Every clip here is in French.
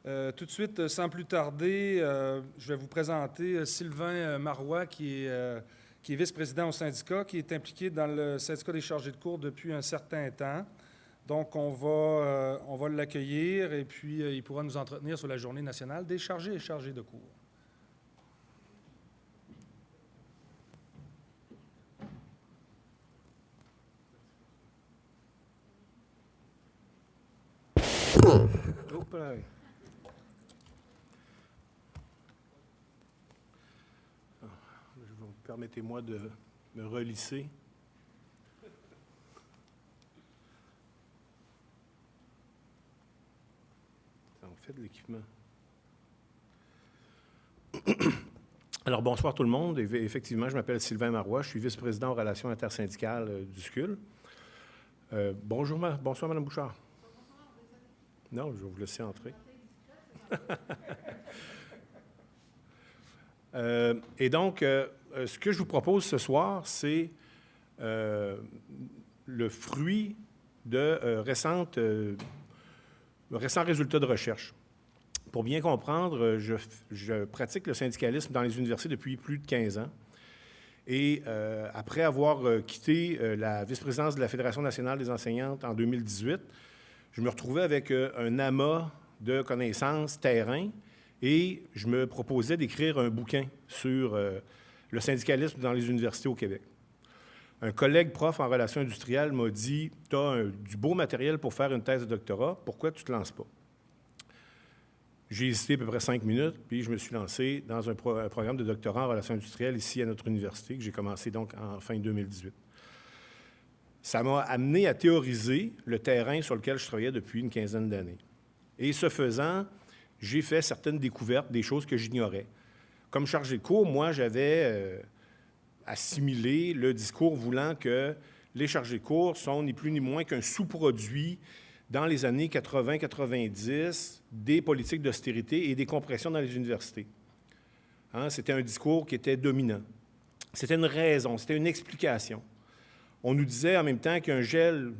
Tout de suite, sans plus tarder, je vais vous présenter Sylvain Marois, qui est vice-président au syndicat, qui est impliqué dans le syndicat des chargés de cours depuis un certain temps. Donc, on va l'accueillir et puis il pourra nous entretenir sur la Journée nationale des chargés et chargés de cours. Permettez-moi de me relisser. Ça en fait de l'équipement. Alors, bonsoir tout le monde. Effectivement, je m'appelle Sylvain Marois. Je suis vice-président aux relations intersyndicales du SCUL. Bonsoir, Mme Bouchard. Non, je vais vous laisser entrer. Et donc, ce que je vous propose ce soir, c'est le fruit de récents résultats de recherche. Pour bien comprendre, je pratique le syndicalisme dans les universités depuis plus de 15 ans. Et après avoir quitté la vice-présidence de la Fédération nationale des enseignantes en 2018, je me retrouvais avec un amas de connaissances terrain et je me proposais d'écrire un bouquin sur le syndicalisme dans les universités au Québec. Un collègue prof en relations industrielles m'a dit « Tu as du beau matériel pour faire une thèse de doctorat, pourquoi tu ne te lances pas? » J'ai hésité à peu près 5 minutes, puis je me suis lancé dans un programme de doctorat en relations industrielles ici à notre université, que j'ai commencé donc en fin 2018. Ça m'a amené à théoriser le terrain sur lequel je travaillais depuis une quinzaine d'années. Et ce faisant, j'ai fait certaines découvertes, des choses que j'ignorais. Comme chargé de cours, moi, j'avais assimilé le discours voulant que les chargés de cours sont ni plus ni moins qu'un sous-produit dans les années 80-90 des politiques d'austérité et des compressions dans les universités. Hein, c'était un discours qui était dominant. C'était une raison, c'était une explication. On nous disait en même temps qu'un gel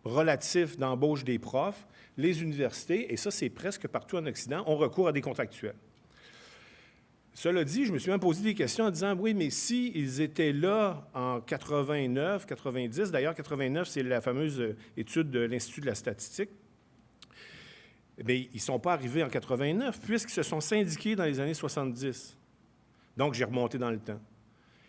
relatif d'embauche des profs, les universités, et ça c'est presque partout en Occident, ont recours à des contractuels. Cela dit, je me suis même posé des questions en disant, oui, mais s'ils étaient là en 89, 90, d'ailleurs 89, c'est la fameuse étude de l'Institut de la statistique, bien, ils ne sont pas arrivés en 89 puisqu'ils se sont syndiqués dans les années 70. Donc, j'ai remonté dans le temps.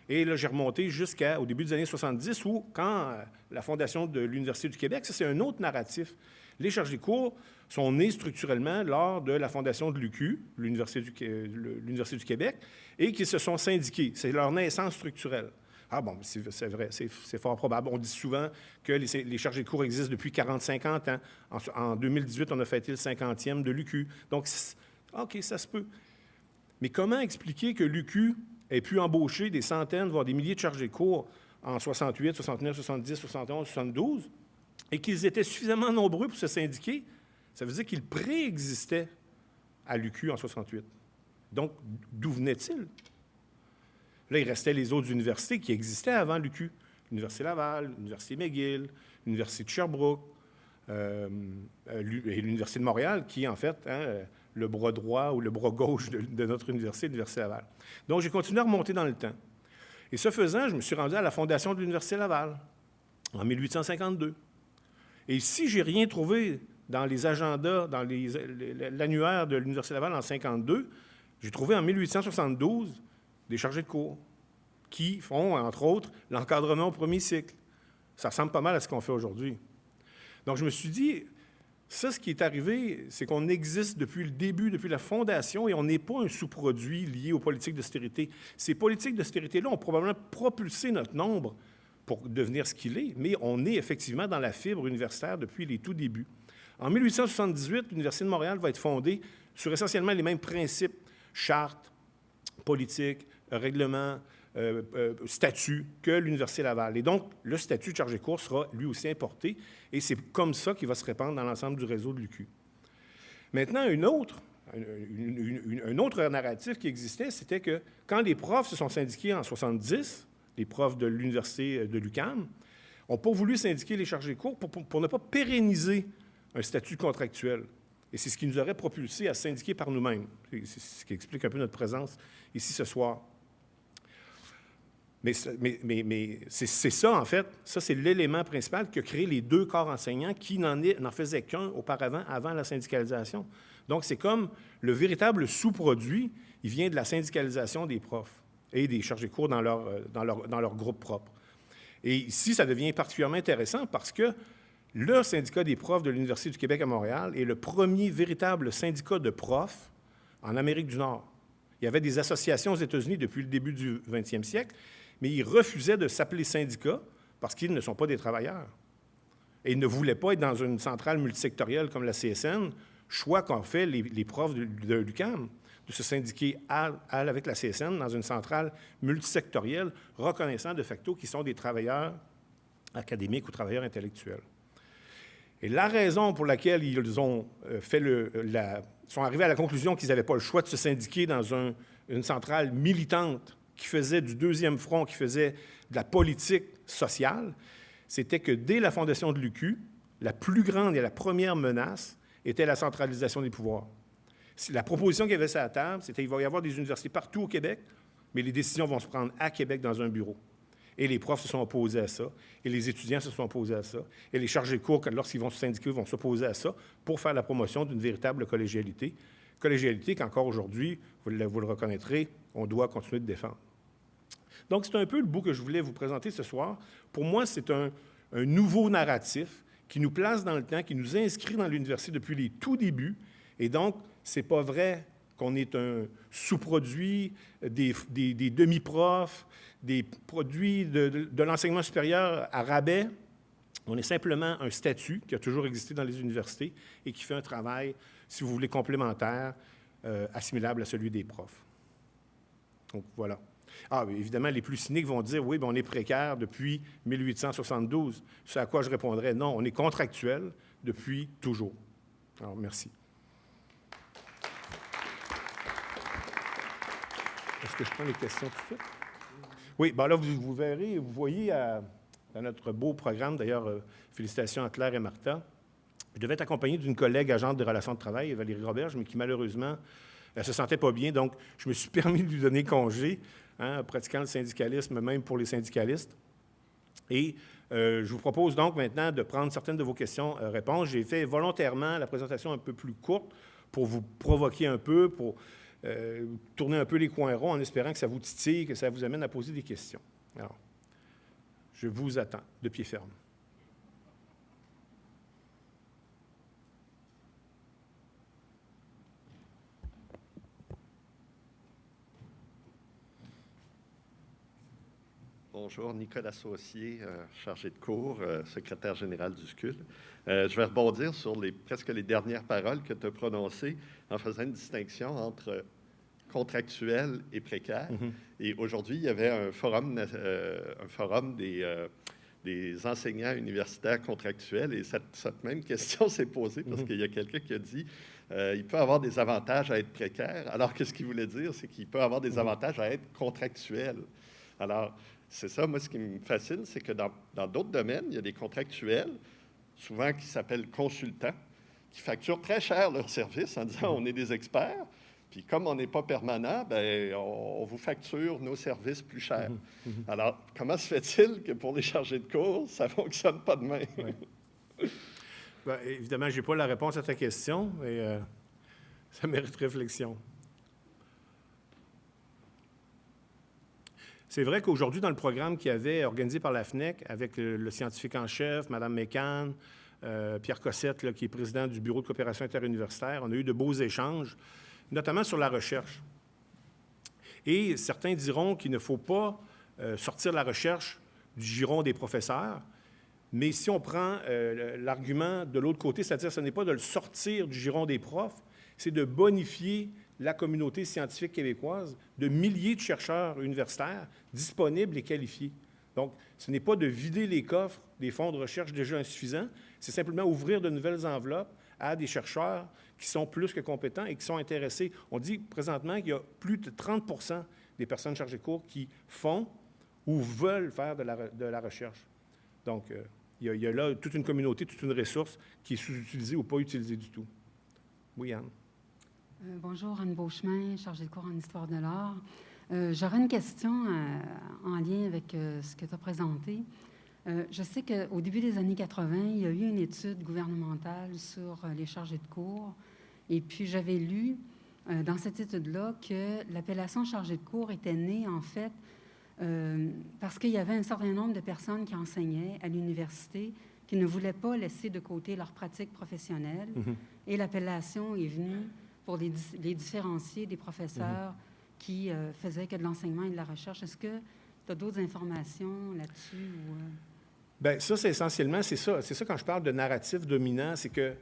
Et là, j'ai remonté jusqu'au début des années 70 où, quand la fondation de l'Université du Québec, ça c'est un autre narratif. Les chargés de cours sont nés structurellement lors de la fondation de l'UQ, l'Université du Québec, et qui se sont syndiqués. C'est leur naissance structurelle. Ah bon, c'est vrai, c'est fort probable. On dit souvent que les chargés de cours existent depuis 40-50 ans. En 2018, on a fêté le 50e de l'UQ. Donc, OK, ça se peut. Mais comment expliquer que l'UQ ait pu embaucher des centaines, voire des milliers de chargés de cours en 68, 69, 70, 71, 72, et qu'ils étaient suffisamment nombreux pour se syndiquer? Ça veut dire qu'ils préexistaient à l'UQ en 68. Donc, d'où venaient-ils? Là, il restait les autres universités qui existaient avant l'UQ. L'Université Laval, l'Université McGill, l'Université de Sherbrooke, et l'Université de Montréal, qui, en fait, le bras droit ou le bras gauche de notre université, l'Université Laval. Donc, j'ai continué à remonter dans le temps. Et ce faisant, je me suis rendu à la fondation de l'Université Laval, en 1852. Et si j'ai rien trouvé dans les agendas, dans l'annuaire de l'Université Laval en 1952, j'ai trouvé en 1872 des chargés de cours qui font, entre autres, l'encadrement au premier cycle. Ça ressemble pas mal à ce qu'on fait aujourd'hui. Donc, je me suis dit, ça, ce qui est arrivé, c'est qu'on existe depuis le début, depuis la fondation, et on n'est pas un sous-produit lié aux politiques d'austérité. Ces politiques d'austérité-là ont probablement propulsé notre nombre pour devenir ce qu'il est, mais on est effectivement dans la fibre universitaire depuis les tout débuts. En 1878, l'Université de Montréal va être fondée sur essentiellement les mêmes principes, charte, politique, règlement, statut que l'Université Laval. Et donc, le statut de chargé de cours sera lui aussi importé, et c'est comme ça qu'il va se répandre dans l'ensemble du réseau de l'UQ. Maintenant, un autre narratif qui existait, c'était que quand les profs se sont syndiqués en 70, les profs de l'Université de l'UQAM, n'ont pas voulu syndiquer les chargés de cours pour ne pas pérenniser un statut contractuel. Et c'est ce qui nous aurait propulsés à syndiquer par nous-mêmes. C'est ce qui explique un peu notre présence ici ce soir. Mais c'est ça, en fait. Ça, c'est l'élément principal qui a créé les 2 corps enseignants qui n'en faisaient qu'un auparavant, avant la syndicalisation. Donc, c'est comme le véritable sous-produit, il vient de la syndicalisation des profs et des chargés de cours dans leur groupe propre. Et ici, ça devient particulièrement intéressant parce que le syndicat des profs de l'Université du Québec à Montréal est le premier véritable syndicat de profs en Amérique du Nord. Il y avait des associations aux États-Unis depuis le début du 20e siècle, mais ils refusaient de s'appeler syndicats parce qu'ils ne sont pas des travailleurs. Et ils ne voulaient pas être dans une centrale multisectorielle comme la CSN, choix qu'ont fait les profs de l'UQAM, de se syndiquer avec la CSN dans une centrale multisectorielle, reconnaissant de facto qu'ils sont des travailleurs académiques ou travailleurs intellectuels. Et la raison pour laquelle ils ont sont arrivés à la conclusion qu'ils n'avaient pas le choix de se syndiquer dans une centrale militante qui faisait du deuxième front, qui faisait de la politique sociale, c'était que dès la fondation de l'UQ, la plus grande et la première menace était la centralisation des pouvoirs. La proposition qu'il y avait sur la table, c'était qu'il va y avoir des universités partout au Québec, mais les décisions vont se prendre à Québec dans un bureau. Et les profs se sont opposés à ça, et les étudiants se sont opposés à ça, et les chargés de cours, lorsqu'ils vont se syndiquer, vont s'opposer à ça pour faire la promotion d'une véritable collégialité. Collégialité qu'encore aujourd'hui, vous le reconnaîtrez, on doit continuer de défendre. Donc, c'est un peu le bout que je voulais vous présenter ce soir. Pour moi, c'est un nouveau narratif qui nous place dans le temps, qui nous inscrit dans l'université depuis les tout débuts. Et donc, ce n'est pas vrai qu'on est un sous-produit, des demi-profs, des produits de l'enseignement supérieur à rabais. On est simplement un statut qui a toujours existé dans les universités et qui fait un travail, si vous voulez, complémentaire, assimilable à celui des profs. Donc, voilà. Ah, évidemment, les plus cyniques vont dire, oui, bien, on est précaire depuis 1872. Ce à quoi je répondrais, non, on est contractuel depuis toujours. Alors, merci. Est-ce que je prends les questions tout de suite? Oui, bien là, vous verrez, vous voyez dans notre beau programme, d'ailleurs, félicitations à Claire et Martha, je devais être accompagné d'une collègue agente de relations de travail, Valérie Roberge, mais qui, malheureusement, elle ne se sentait pas bien, donc je me suis permis de lui donner congé, pratiquant le syndicalisme, même pour les syndicalistes. Et je vous propose donc maintenant de prendre certaines de vos questions-réponses. J'ai fait volontairement la présentation un peu plus courte pour vous provoquer un peu, pour tourner un peu les coins ronds en espérant que ça vous titille, que ça vous amène à poser des questions. Alors, je vous attends de pied ferme. Bonjour, Nicolas Saucier, chargé de cours, secrétaire général du SCUL. Je vais rebondir sur presque les dernières paroles que tu as prononcées en faisant une distinction entre contractuel et précaire. Mm-hmm. Et aujourd'hui, il y avait un forum des enseignants universitaires contractuels et cette même question s'est posée parce qu'il y a quelqu'un qui a dit il peut avoir des avantages à être précaire, alors que ce qu'il voulait dire, c'est qu'il peut avoir des avantages à être contractuel. Alors, c'est ça, moi, ce qui me fascine, c'est que dans d'autres domaines, il y a des contractuels, souvent qui s'appellent consultants, qui facturent très cher leurs services en disant on est des experts, puis comme on n'est pas permanent, bien, on vous facture nos services plus cher. Alors, comment se fait-il que pour les chargés de cours, ça ne fonctionne pas de même? Oui. Bien, évidemment, je n'ai pas la réponse à ta question, mais ça mérite réflexion. C'est vrai qu'aujourd'hui, dans le programme qu'il y avait organisé par la FNEC, avec le scientifique en chef, Mme Mécan, Pierre Cossette, là, qui est président du Bureau de coopération interuniversitaire, on a eu de beaux échanges, notamment sur la recherche. Et certains diront qu'il ne faut pas sortir la recherche du giron des professeurs, mais si on prend l'argument de l'autre côté, c'est-à-dire ce n'est pas de le sortir du giron des profs, c'est de bonifier la communauté scientifique québécoise de milliers de chercheurs universitaires disponibles et qualifiés. Donc, ce n'est pas de vider les coffres des fonds de recherche déjà insuffisants, c'est simplement ouvrir de nouvelles enveloppes à des chercheurs qui sont plus que compétents et qui sont intéressés. On dit présentement qu'il y a plus de 30 % des personnes chargées de cours qui font ou veulent faire de la recherche. Donc, il y a là toute une communauté, toute une ressource qui est sous-utilisée ou pas utilisée du tout. Oui, Anne. Bonjour, Anne Beauchemin, chargée de cours en histoire de l'art. J'aurais une question en lien avec ce que tu as présenté. Je sais qu'au début des années 80, il y a eu une étude gouvernementale sur les chargés de cours. Et puis, j'avais lu dans cette étude-là que l'appellation chargé de cours était née, en fait, parce qu'il y avait un certain nombre de personnes qui enseignaient à l'université qui ne voulaient pas laisser de côté leur pratique professionnelle. Et l'appellation est venue pour les différencier des professeurs qui faisaient que de l'enseignement et de la recherche. Est-ce que tu as d'autres informations là-dessus? Bien, ça, c'est essentiellement, c'est ça. C'est ça quand je parle de narratif dominant, c'est que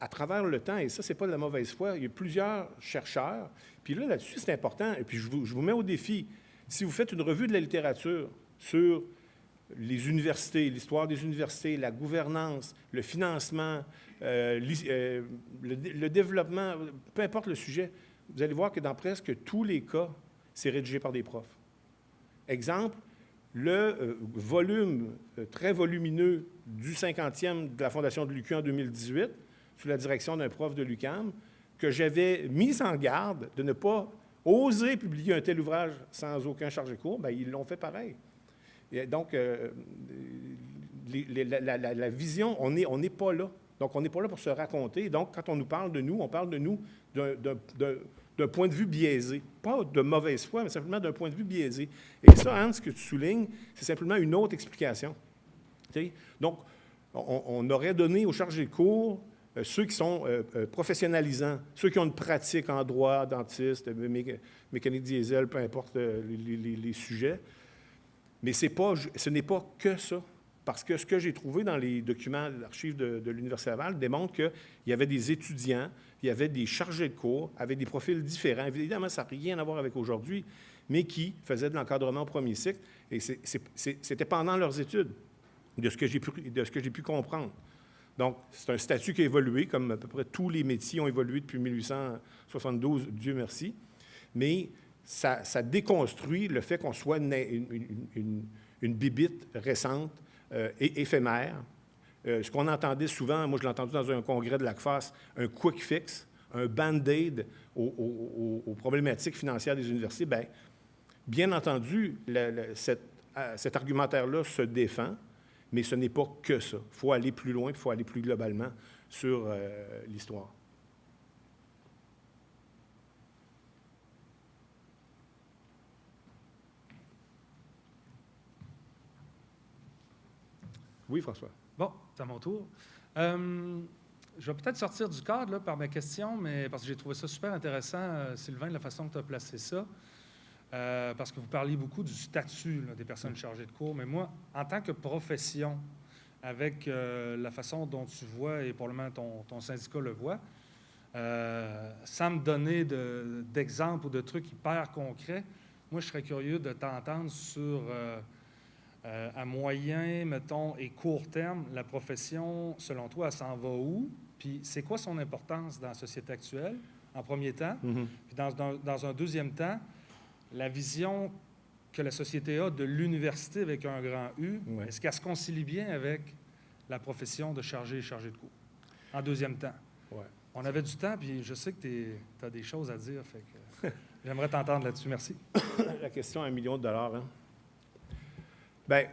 à travers le temps, et ça, c'est pas de la mauvaise foi, il y a plusieurs chercheurs. Puis là-dessus, c'est important. Et puis, je vous mets au défi. Si vous faites une revue de la littérature sur les universités, l'histoire des universités, la gouvernance, le financement, le développement, peu importe le sujet, vous allez voir que dans presque tous les cas, c'est rédigé par des profs. Exemple, le volume très volumineux du 50e de la Fondation de l'UQAM en 2018, sous la direction d'un prof de l'UQAM, que j'avais mis en garde de ne pas oser publier un tel ouvrage sans aucun chargé de cours, bien, ils l'ont fait pareil. Et donc, la vision, on n'est pas là. Donc, on n'est pas là pour se raconter. Donc, quand on nous parle de nous, on parle de nous d'un point de vue biaisé. Pas de mauvaise foi, mais simplement d'un point de vue biaisé. Et ça, Anne, ce que tu soulignes, c'est simplement une autre explication. T'sais? Donc, on aurait donné aux chargés de cours ceux qui sont professionnalisants, ceux qui ont une pratique en droit, dentiste, mécanique diesel, peu importe les sujets. Mais ce n'est pas que ça. Parce que ce que j'ai trouvé dans les documents d'archives de l'Université Laval démontre qu'il y avait des étudiants, il y avait des chargés de cours avec des profils différents. Évidemment, ça n'a rien à voir avec aujourd'hui, mais qui faisaient de l'encadrement au premier cycle. Et c'était pendant leurs études, de ce que j'ai pu comprendre. Donc, c'est un statut qui a évolué, comme à peu près tous les métiers ont évolué depuis 1872, Dieu merci. Mais ça déconstruit le fait qu'on soit une bibite récente, éphémère. Ce qu'on entendait souvent, moi je l'ai entendu dans un congrès de l'ACFAS, un quick fix, un band-aid aux problématiques financières des universités. Bien entendu, cet argumentaire-là se défend, mais ce n'est pas que ça. Il faut aller plus loin, il faut aller plus globalement sur l'histoire. Oui, François. Bon, c'est à mon tour. Je vais peut-être sortir du cadre là, par ma question, mais parce que j'ai trouvé ça super intéressant, Sylvain, la façon que tu as placé ça. Parce que vous parliez beaucoup du statut là, des personnes chargées de cours, mais moi, en tant que profession, avec la façon dont tu vois, et probablement ton syndicat le voit, sans me donner d'exemples ou de trucs hyper concrets, moi, je serais curieux de t'entendre sur... à moyen, mettons, et court terme, la profession, selon toi, elle s'en va où? Puis c'est quoi son importance dans la société actuelle, en premier temps? Puis dans un deuxième temps, la vision que la société a de l'université avec un grand U, est-ce qu'elle se concilie bien avec la profession de chargé et chargé de cours? En deuxième temps. Ouais. On avait du temps, puis je sais que tu as des choses à dire, fait que j'aimerais t'entendre là-dessus. Merci. La question à $1 million, hein? Bien,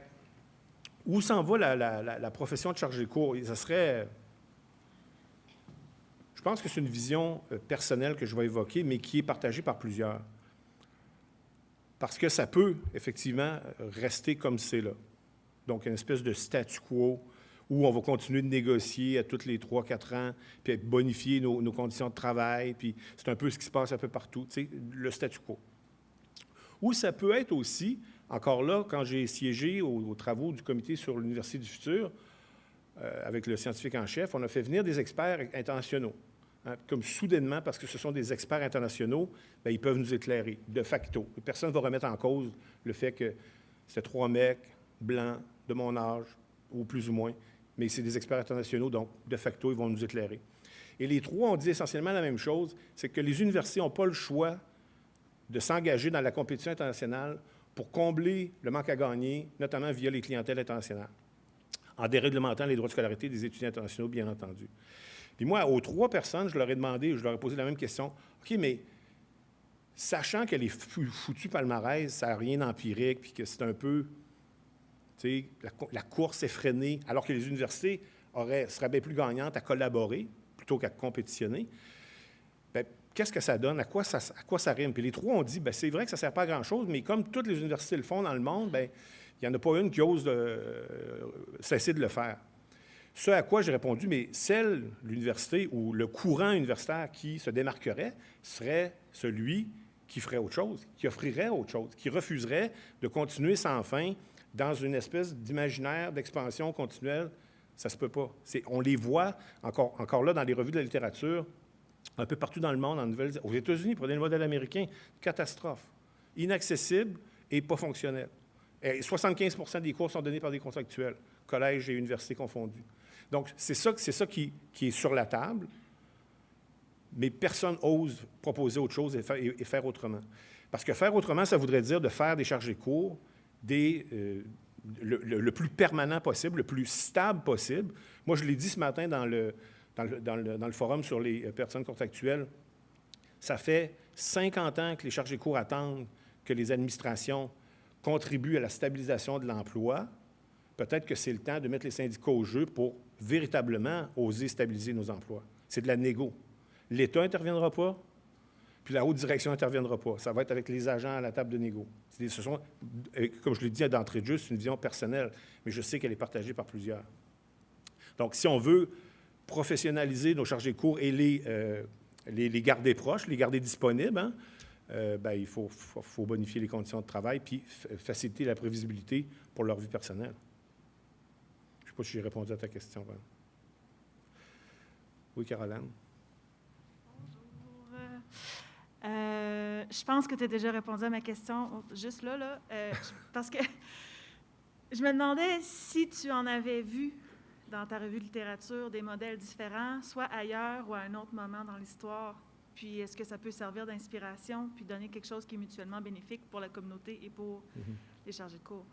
où s'en va la profession de chargé de cours? Ça serait... Je pense que c'est une vision personnelle que je vais évoquer, mais qui est partagée par plusieurs. Parce que ça peut, effectivement, rester comme c'est là. Donc, une espèce de statu quo où on va continuer de négocier à tous les 3-4 ans, puis bonifier nos conditions de travail, puis c'est un peu ce qui se passe un peu partout, tu sais, le statu quo. Ou ça peut être aussi... Encore là, quand j'ai siégé aux travaux du comité sur l'Université du futur, avec le scientifique en chef, on a fait venir des experts internationaux. Hein, comme soudainement, parce que ce sont des experts internationaux, bien, ils peuvent nous éclairer, de facto. Personne ne va remettre en cause le fait que c'était 3 mecs blancs de mon âge, ou plus ou moins, mais c'est des experts internationaux, donc de facto, ils vont nous éclairer. Et les 3 ont dit essentiellement la même chose, c'est que les universités n'ont pas le choix de s'engager dans la compétition internationale pour combler le manque à gagner, notamment via les clientèles internationales, en déréglementant les droits de scolarité des étudiants internationaux, bien entendu. Puis moi, aux 3 personnes, je leur ai demandé, je leur ai posé la même question. OK, mais sachant que les foutus palmarès, ça n'a rien d'empirique, puis que c'est un peu, tu sais, la course effrénée, alors que les universités seraient bien plus gagnantes à collaborer plutôt qu'à compétitionner, bien, qu'est-ce que ça donne? À quoi ça rime? Puis les 3 ont dit, bien, c'est vrai que ça ne sert pas à grand-chose, mais comme toutes les universités le font dans le monde, bien, il n'y en a pas une qui ose cesser de le faire. Ce à quoi j'ai répondu, mais l'université ou le courant universitaire qui se démarquerait serait celui qui ferait autre chose, qui offrirait autre chose, qui refuserait de continuer sans fin dans une espèce d'imaginaire d'expansion continuelle. Ça ne se peut pas. On les voit encore là dans les revues de la littérature, un peu partout dans le monde, aux États-Unis, prenez le modèle américain, catastrophe, inaccessible et pas fonctionnel. Et 75% des cours sont donnés par des contractuels, collèges et universités confondus. Donc, c'est ça qui est sur la table, mais personne n'ose proposer autre chose et faire autrement. Parce que faire autrement, ça voudrait dire de faire des chargés de cours le plus permanent possible, le plus stable possible. Moi, je l'ai dit ce matin dans le forum sur les personnes contractuelles, ça fait 50 ans que les chargés de cours attendent que les administrations contribuent à la stabilisation de l'emploi. Peut-être que c'est le temps de mettre les syndicats au jeu pour véritablement oser stabiliser nos emplois. C'est de la négo. L'État n'interviendra pas, puis la haute direction n'interviendra pas. Ça va être avec les agents à la table de négo. Comme je l'ai dit d'entrée de jeu, c'est une vision personnelle, mais je sais qu'elle est partagée par plusieurs. Donc, si on veut professionnaliser nos chargés de cours et les garder proches, les garder disponibles, hein, bien, il faut bonifier les conditions de travail puis faciliter la prévisibilité pour leur vie personnelle. Je ne sais pas si j'ai répondu à ta question. Ben. Oui, Caroline? Bonjour. Je pense que tu as déjà répondu à ma question, juste là, parce que je me demandais si tu en avais vu dans ta revue de littérature des modèles différents, soit ailleurs ou à un autre moment dans l'histoire. Puis est-ce que ça peut servir d'inspiration puis donner quelque chose qui est mutuellement bénéfique pour la communauté et pour les chargés de cours?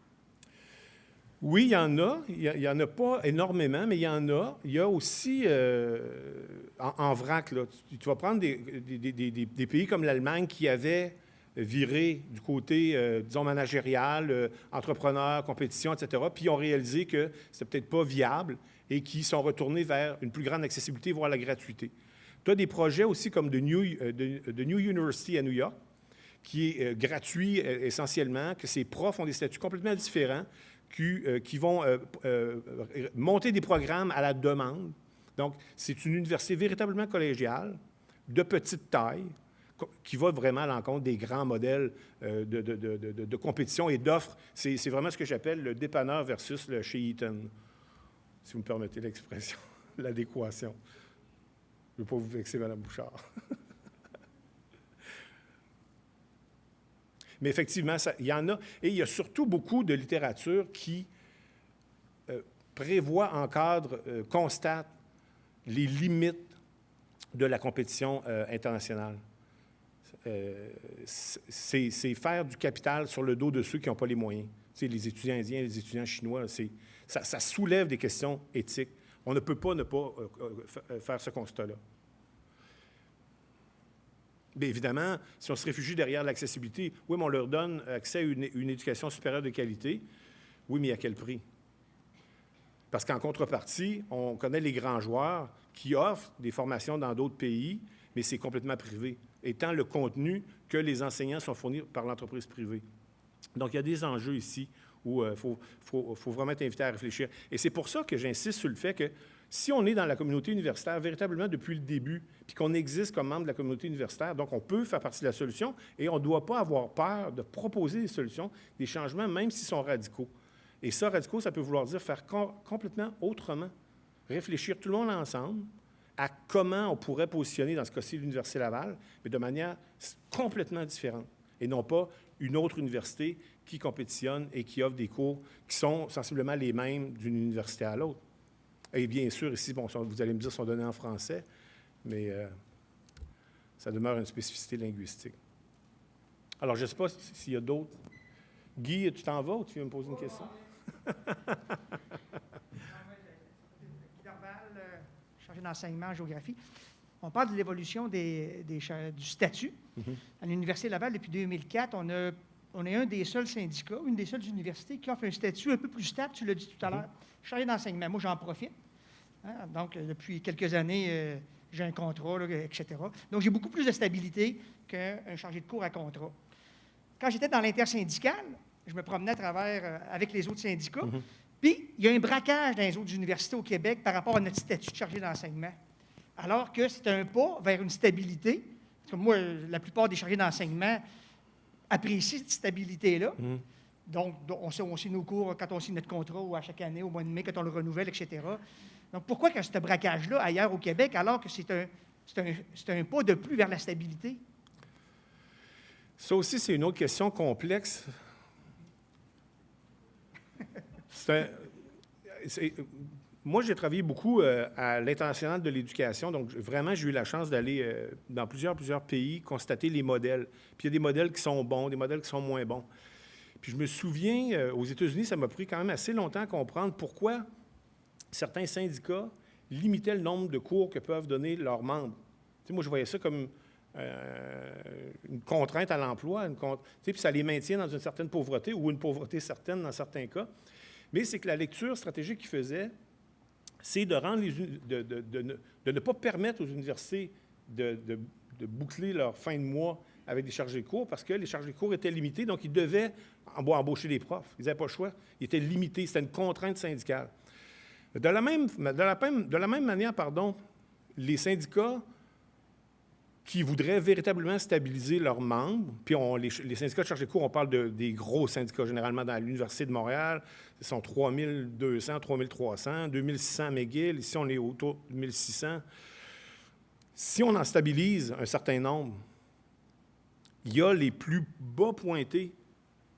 Oui, il y en a. Il n'y en a pas énormément, mais il y en a. Il y a aussi, en vrac, là, tu vas prendre des pays comme l'Allemagne qui avaient viré du côté, disons, managérial, entrepreneur, compétition, etc., puis ont réalisé que ce n'était peut-être pas viable et qui sont retournés vers une plus grande accessibilité, voire la gratuité. Tu as des projets aussi comme de New University à New York, qui est gratuit essentiellement, que ses profs ont des statuts complètement différents, qui vont monter des programmes à la demande. Donc, c'est une université véritablement collégiale, de petite taille, qui va vraiment à l'encontre des grands modèles de compétition et d'offres. C'est vraiment ce que j'appelle le dépanneur versus le chez Eaton, si vous me permettez l'expression, l'adéquation. Je ne veux pas vous vexer, Mme Bouchard. Mais effectivement, il y en a. Et il y a surtout beaucoup de littérature qui prévoit, encadre, constate les limites de la compétition internationale. C'est faire du capital sur le dos de ceux qui n'ont pas les moyens. Tu sais, les étudiants indiens, les étudiants chinois, ça soulève des questions éthiques. On ne peut pas ne pas faire ce constat-là. Bien évidemment, si on se réfugie derrière l'accessibilité, oui, mais on leur donne accès à une éducation supérieure de qualité. Oui, mais à quel prix? Parce qu'en contrepartie, on connaît les grands joueurs qui offrent des formations dans d'autres pays, mais c'est complètement privé, étant le contenu que les enseignants sont fournis par l'entreprise privée. Donc, il y a des enjeux ici où il faut vraiment être invité à réfléchir. Et c'est pour ça que j'insiste sur le fait que si on est dans la communauté universitaire véritablement depuis le début, puis qu'on existe comme membre de la communauté universitaire, donc on peut faire partie de la solution et on ne doit pas avoir peur de proposer des solutions, des changements, même s'ils sont radicaux. Et ça, radicaux, ça peut vouloir dire faire complètement autrement. Réfléchir tout le monde ensemble à comment on pourrait positionner, dans ce cas-ci, l'Université Laval, mais de manière complètement différente. Et non pas une autre université qui compétitionne et qui offre des cours qui sont sensiblement les mêmes d'une université à l'autre. Et bien sûr, ici, bon, vous allez me dire, sont donnés en français, mais ça demeure une spécificité linguistique. Alors, je ne sais pas s'il y a d'autres. Guy, tu t'en vas ou tu viens me poser une question? chargé d'enseignement en géographie. On parle de l'évolution du statut. À l'Université Laval, depuis 2004, on est un des seuls syndicats, une des seules universités qui offre un statut un peu plus stable, tu l'as dit tout à l'heure, chargé d'enseignement. Moi, j'en profite. Hein? Donc, depuis quelques années, j'ai un contrat, là, etc. Donc, j'ai beaucoup plus de stabilité qu'un chargé de cours à contrat. Quand j'étais dans l'intersyndicale, je me promenais à travers avec les autres syndicats, puis il y a un braquage dans les autres universités au Québec par rapport à notre statut de chargé d'enseignement. Alors que c'est un pas vers une stabilité. Parce que moi, la plupart des chargés d'enseignement apprécient cette stabilité-là. Donc, on signe nos cours quand on signe notre contrat ou à chaque année, au mois de mai, quand on le renouvelle, etc. Donc, pourquoi qu'il y a ce braquage-là ailleurs au Québec, alors que c'est un pas de plus vers la stabilité? Ça aussi, c'est une autre question complexe. Moi, j'ai travaillé beaucoup à l'International de l'éducation, donc vraiment, j'ai eu la chance d'aller dans plusieurs pays, constater les modèles. Puis il y a des modèles qui sont bons, des modèles qui sont moins bons. Puis je me souviens, aux États-Unis, ça m'a pris quand même assez longtemps à comprendre pourquoi certains syndicats limitaient le nombre de cours que peuvent donner leurs membres. Tu sais, moi, je voyais ça comme une contrainte à l'emploi, puis ça les maintient dans une certaine pauvreté ou une pauvreté certaine dans certains cas. Mais c'est que la lecture stratégique qu'ils faisaient, c'est de rendre de ne pas permettre aux universités de boucler leur fin de mois avec des chargés de cours parce que les chargés de cours étaient limités, donc ils devaient embaucher des profs. Ils n'avaient pas le choix. Ils étaient limités. C'était une contrainte syndicale. De la même manière, les syndicats qui voudraient véritablement stabiliser leurs membres, puis les syndicats de chargés de cours, on parle des gros syndicats généralement dans l'Université de Montréal, ce sont 3200, 3300, 2600 à McGill, ici on est autour de 1600. Si on en stabilise un certain nombre, il y a les plus bas pointés,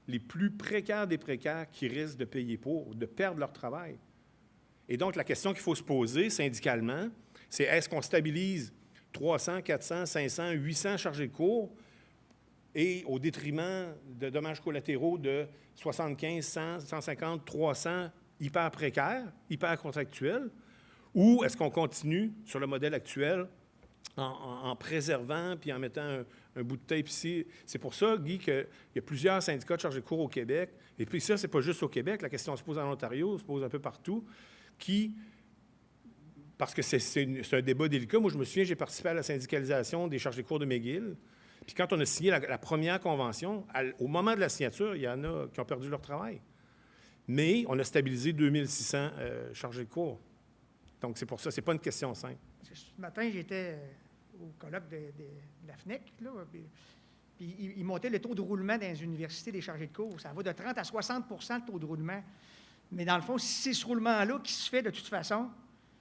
les plus précaires des précaires qui risquent de payer pour, de perdre leur travail. Et donc, la question qu'il faut se poser syndicalement, c'est est-ce qu'on stabilise 300, 400, 500, 800 chargés de cours et au détriment de dommages collatéraux de 75, 100, 150, 300 hyper précaires, hyper contractuels, ou est-ce qu'on continue sur le modèle actuel en préservant puis en mettant un bout de tape ici? C'est pour ça, Guy, qu'il y a plusieurs syndicats de chargés de cours au Québec, et puis ça, c'est pas juste au Québec, la question se pose en Ontario, se pose un peu partout, parce que c'est un débat délicat. Moi, je me souviens, j'ai participé à la syndicalisation des chargés de cours de McGill. Puis quand on a signé la première convention, au moment de la signature, il y en a qui ont perdu leur travail. Mais on a stabilisé 2600 chargés de cours. Donc, c'est pour ça, c'est pas une question simple. Parce que ce matin, j'étais au colloque de la FNEC, là, puis ils montaient le taux de roulement dans les universités des chargés de cours. Ça va de 30 à 60 le taux de roulement. Mais dans le fond, si c'est ce roulement-là qui se fait de toute façon,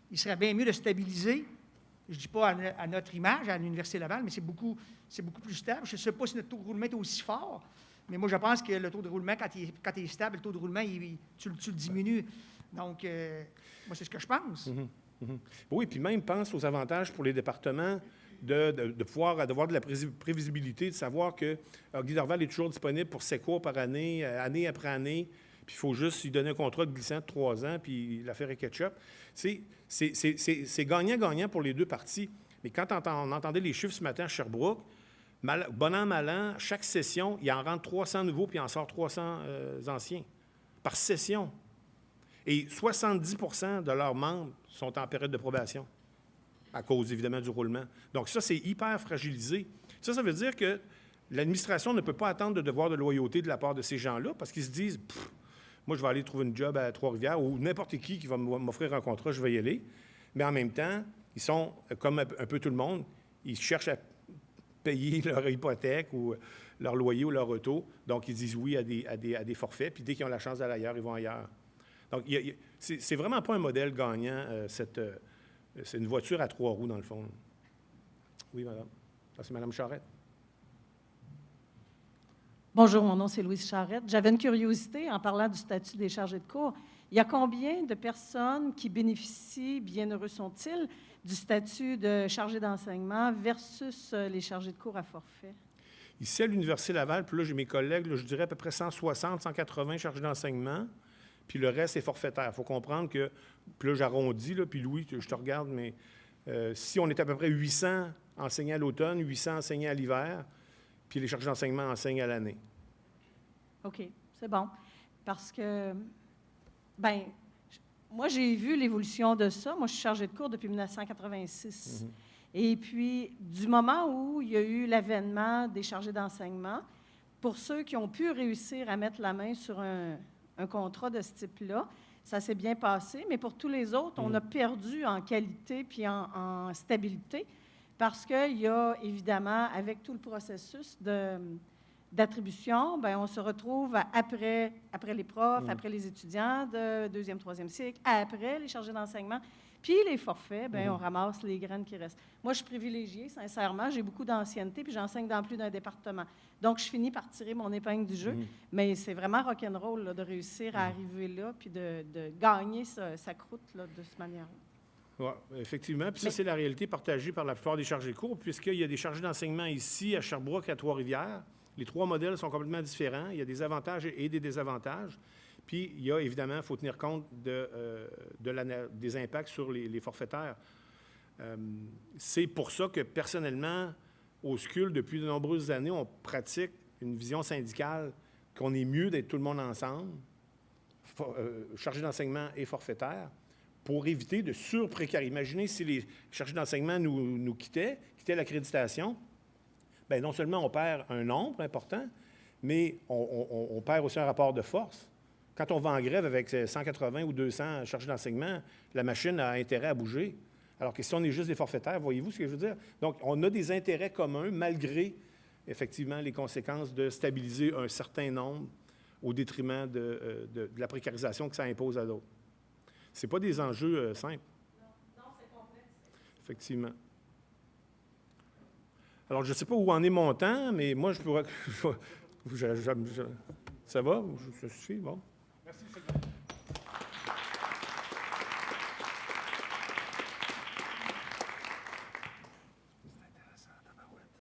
il serait bien mieux de stabiliser, je ne dis pas à notre image, à l'Université Laval, mais c'est beaucoup plus stable. Je ne sais pas si notre taux de roulement est aussi fort, mais moi, je pense que le taux de roulement, quand il est stable, le taux de roulement, tu le diminues. Donc, moi, c'est ce que je pense. Oui, puis même pense aux avantages pour les départements de pouvoir avoir de la prévisibilité, de savoir que Guy Dorval est toujours disponible pour 7 cours par année, année après année, puis il faut juste lui donner un contrat de glissant de 3 ans, puis l'affaire est ketchup. C'est gagnant-gagnant pour les deux parties. Mais quand on entendait les chiffres ce matin à Sherbrooke, bon an, mal an, chaque session, il en rentre 300 nouveaux, puis il en sort 300 anciens, par session. Et 70 de leurs membres sont en période de probation, à cause, évidemment, du roulement. Donc ça, c'est hyper fragilisé. Ça veut dire que l'administration ne peut pas attendre de devoir de loyauté de la part de ces gens-là, parce qu'ils se disent, moi, je vais aller trouver une job à Trois-Rivières, ou n'importe qui va m'offrir un contrat, je vais y aller. Mais en même temps, ils sont, comme un peu tout le monde, ils cherchent à payer leur hypothèque ou leur loyer ou leur auto. Donc, ils disent oui à des forfaits, puis dès qu'ils ont la chance d'aller ailleurs, ils vont ailleurs. Donc, c'est vraiment pas un modèle gagnant, c'est une voiture à 3 roues, dans le fond. Oui, madame. Ça, c'est Mme Charette. Bonjour, mon nom c'est Louise Charette. J'avais une curiosité en parlant du statut des chargés de cours. Il y a combien de personnes qui bénéficient, bienheureux sont-ils, du statut de chargé d'enseignement versus les chargés de cours à forfait? Ici, à l'Université Laval, puis là, j'ai mes collègues, là, je dirais à peu près 160, 180 chargés d'enseignement, puis le reste est forfaitaire. Il faut comprendre que, puis là, j'arrondis, là, puis Louis, je te regarde, mais Si on est à peu près 800 enseignants à l'automne, 800 enseignants à l'hiver, puis les chargés d'enseignement enseignent à l'année. OK, c'est bon. Parce que, bien, moi, j'ai vu l'évolution de ça. Moi, je suis chargée de cours depuis 1986. Et puis, du moment où il y a eu l'avènement des chargés d'enseignement, pour ceux qui ont pu réussir à mettre la main sur un contrat de ce type-là, ça s'est bien passé. Mais pour tous les autres, on a perdu en qualité puis en stabilité parce qu'il y a, évidemment, avec tout le processus d'attribution, bien, on se retrouve après les profs, après les étudiants de deuxième, troisième cycle, après les chargés d'enseignement. Puis les forfaits, bien, on ramasse les graines qui restent. Moi, je suis privilégiée, sincèrement. J'ai beaucoup d'ancienneté, puis j'enseigne dans plus d'un département. Donc, je finis par tirer mon épingle du jeu. Mais c'est vraiment rock'n'roll là, de réussir à arriver là, puis de gagner sa croûte là, de cette manière-là. Oui, effectivement. Puis ça, c'est la réalité partagée par la plupart des chargés de cours, puisqu'il y a des chargés d'enseignement ici, à Sherbrooke, à Trois-Rivières. Les 3 modèles sont complètement différents. Il y a des avantages et des désavantages. Puis, il y a évidemment, il faut tenir compte des impacts sur les forfaitaires. C'est pour ça que, personnellement, au SCUL, depuis de nombreuses années, on pratique une vision syndicale qu'on est mieux d'être tout le monde ensemble, chargés d'enseignement et forfaitaires, pour éviter de surprécariser. Imaginez si les chargés d'enseignement nous quittaient l'accréditation. Bien, non seulement on perd un nombre important, mais on perd aussi un rapport de force. Quand on va en grève avec 180 ou 200 chargés d'enseignement, la machine a intérêt à bouger. Alors que si on est juste des forfaitaires, voyez-vous ce que je veux dire? Donc, on a des intérêts communs, malgré, effectivement, les conséquences de stabiliser un certain nombre au détriment de la précarisation que ça impose à d'autres. Ce n'est pas des enjeux simples. Non, c'est complexe. Effectivement. Alors, je ne sais pas où en est mon temps, mais moi, je pourrais... ça va? Ça suffit? Bon. Merci,